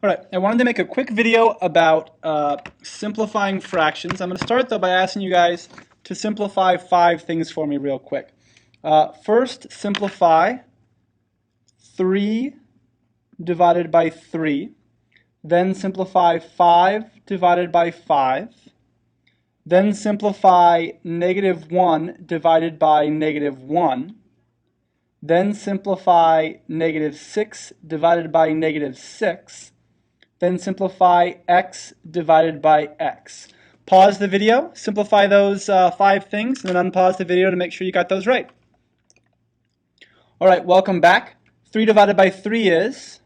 All right, I wanted to make a quick video about simplifying fractions. I'm going to start though by asking you guys to simplify 5 things for me real quick. First, simplify 3 divided by 3. Then simplify 5 divided by 5. Then simplify -1 divided by -1. Then simplify -6 divided by -6. Then simplify x divided by x. Pause the video, simplify those 5 things, and then unpause the video to make sure you got those right. All right, welcome back. 3 divided by 3 is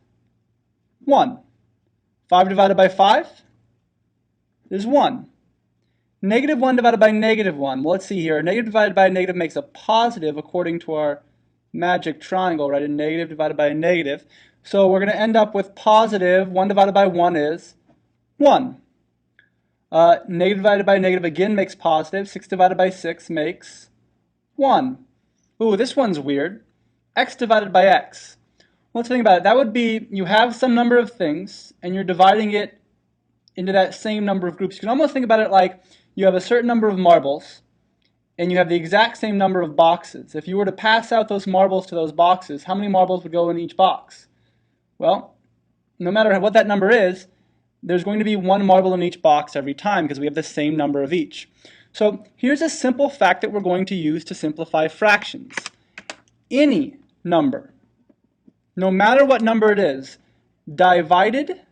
1. 5 divided by 5 is 1. -1 divided by -1. Well, let's see here. Negative divided by a negative makes a positive according to our magic triangle, right? A negative divided by a negative. So we're going to end up with positive. 1 divided by 1 is 1. Negative divided by negative again makes positive. 6 divided by 6 makes 1. Ooh, this one's weird. X divided by x. Well, let's think about it. That would be you have some number of things and you're dividing it into that same number of groups. You can almost think about it like you have a certain number of marbles and you have the exact same number of boxes. If you were to pass out those marbles to those boxes, how many marbles would go in each box? Well, no matter what that number is, there's going to be 1 marble in each box every time because we have the same number of each. So here's a simple fact that we're going to use to simplify fractions. Any number, no matter what number it is, divided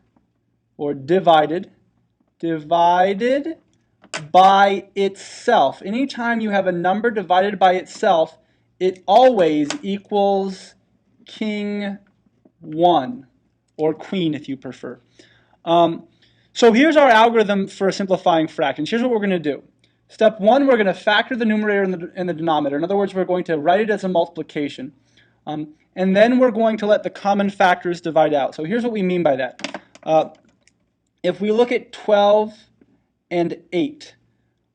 by itself. Anytime you have a number divided by itself, it always equals king 1, or queen if you prefer. So here's our algorithm for simplifying fractions. Here's what we're going to do. Step 1, we're going to factor the numerator and the denominator. In other words, we're going to write it as a multiplication. And then we're going to let the common factors divide out. So here's what we mean by that. If we look at 12 and 8,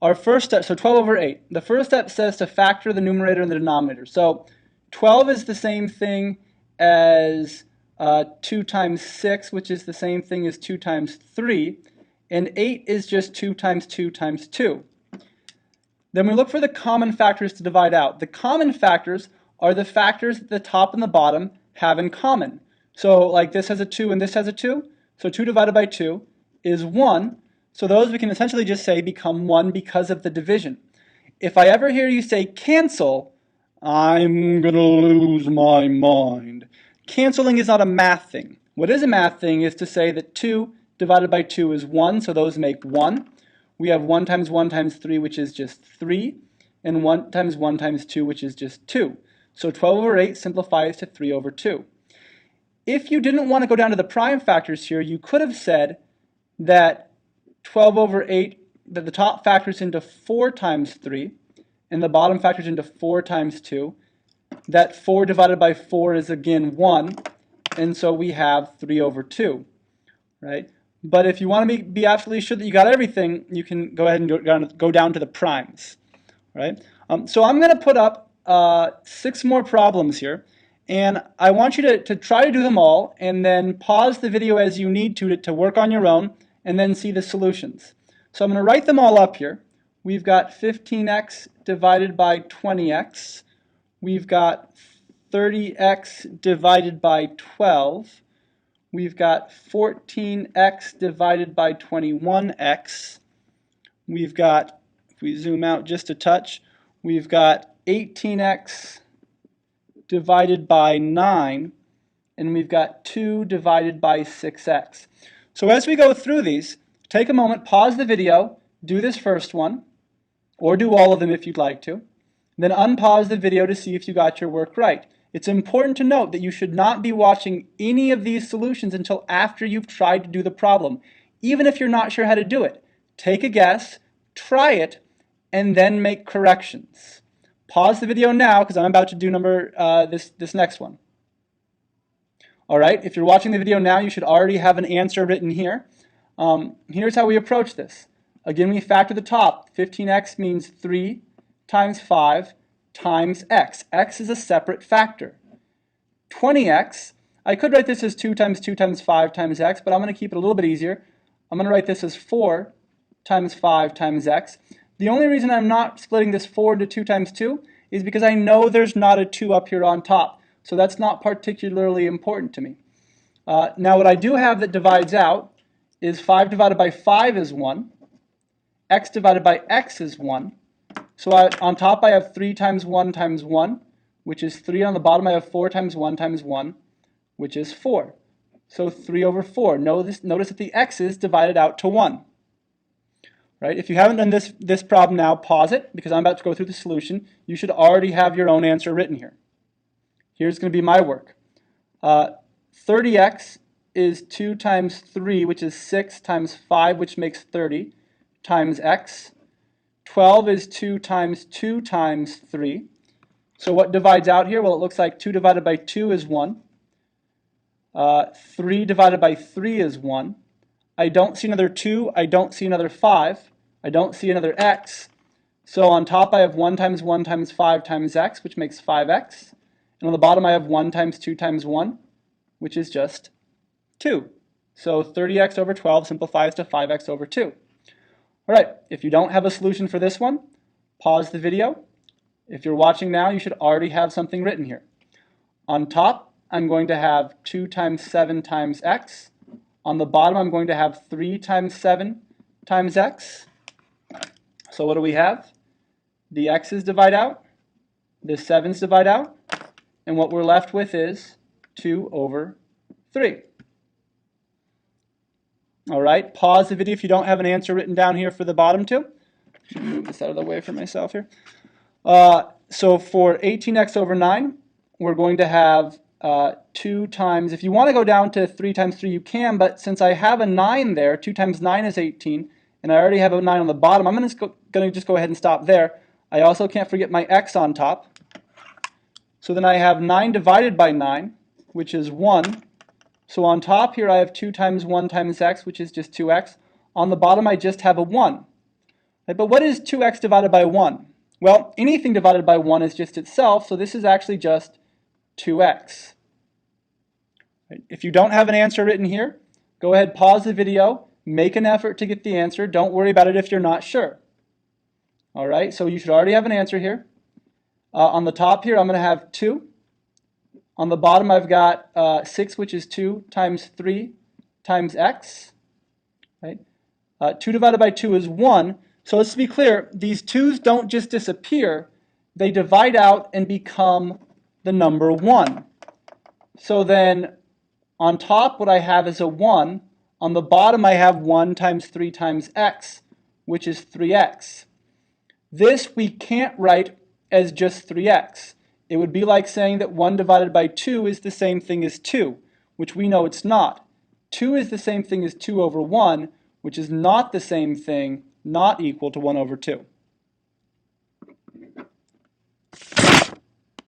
our first step, so 12 over 8, the first step says to factor the numerator and the denominator. So 12 is the same thing as 2 times 6, which is the same thing as 2 times 3, and 8 is just 2 times 2 times 2. Then we look for the common factors to divide out. The common factors are the factors that the top and the bottom have in common. So like this has a 2 and this has a 2, so 2 divided by 2 is 1. So those we can essentially just say become 1 because of the division. If I ever hear you say cancel, I'm going to lose my mind. Canceling is not a math thing. What is a math thing is to say that 2 divided by 2 is 1, so those make 1. We have 1 times 1 times 3, which is just 3, and 1 times 1 times 2, which is just 2. So 12 over 8 simplifies to 3 over 2. If you didn't want to go down to the prime factors here, you could have said that 12 over 8, that the top factors into 4 times 3, and the bottom factors into 4 times 2. That 4 divided by 4 is again 1, and so we have 3 over 2, right? But if you want to be absolutely sure that you got everything, you can go ahead and go down to the primes, right? So I'm going to put up 6 more problems here, and I want you to try to do them all, and then pause the video as you need to work on your own, and then see the solutions. So I'm going to write them all up here. We've got 15x divided by 20x. We've got 30x divided by 12. We've got 14x divided by 21x. We've got, if we zoom out just a touch, we've got 18x divided by 9, and we've got 2 divided by 6x. So as we go through these, take a moment, pause the video, do this first one, or do all of them if you'd like to. Then unpause the video to see if you got your work right. It's important to note that you should not be watching any of these solutions until after you've tried to do the problem, even if you're not sure how to do it. Take a guess, try it, and then make corrections. Pause the video now because I'm about to do this next one. All right, if you're watching the video now, you should already have an answer written here. Here's how we approach this. Again, we factor the top. 15x means 3 times 5 times x. X is a separate factor. 20x, I could write this as 2 times 2 times 5 times x, but I'm going to keep it a little bit easier. I'm going to write this as 4 times 5 times x. The only reason I'm not splitting this 4 into 2 times 2 is because I know there's not a 2 up here on top. So that's not particularly important to me. Now what I do have that divides out is 5 divided by 5 is 1. X divided by x is 1. So on top I have 3 times 1 times 1, which is 3. On the bottom I have 4 times 1 times 1, which is 4. So 3 over 4. Notice that the x's divided out to 1. Right? If you haven't done this problem now, pause it, because I'm about to go through the solution. You should already have your own answer written here. Here's going to be my work. 30x is 2 times 3, which is 6, times 5, which makes 30, times x. 12 is 2 times 2 times 3. So what divides out here? Well, it looks like 2 divided by 2 is 1. 3 divided by 3 is 1. I don't see another 2. I don't see another 5. I don't see another x. So on top I have 1 times 1 times 5 times x, which makes 5x. And on the bottom I have 1 times 2 times 1, which is just 2. So 30x over 12 simplifies to 5x over 2. All right, if you don't have a solution for this one, pause the video. If you're watching now, you should already have something written here. On top, I'm going to have 2 times 7 times x. On the bottom, I'm going to have 3 times 7 times x. So what do we have? The x's divide out, the 7's divide out, and what we're left with is 2 over 3. All right, pause the video if you don't have an answer written down here for the bottom two. Move this out of the way for myself here. So for 18x over 9, we're going to have 2 times, if you want to go down to 3 times 3, you can, but since I have a 9 there, 2 times 9 is 18, and I already have a 9 on the bottom, I'm going to just go ahead and stop there. I also can't forget my x on top. So then I have 9 divided by 9, which is 1. So on top here I have 2 times 1 times x, which is just 2x. On the bottom I just have a 1. Right, but what is 2x divided by 1? Well, anything divided by 1 is just itself, so this is actually just 2x. Right, if you don't have an answer written here, go ahead, pause the video, make an effort to get the answer. Don't worry about it if you're not sure. All right, so you should already have an answer here. On the top here I'm going to have 2. On the bottom I've got 6, which is 2 times 3 times x. Right? 2 divided by 2 is 1. So let's be clear, these 2's don't just disappear, they divide out and become the number 1. So then on top what I have is a 1. On the bottom I have 1 times 3 times x, which is 3x. This we can't write as just 3x. It would be like saying that 1 divided by 2 is the same thing as 2, which we know it's not. 2 is the same thing as 2 over 1, which is not the same thing, not equal to 1 over 2.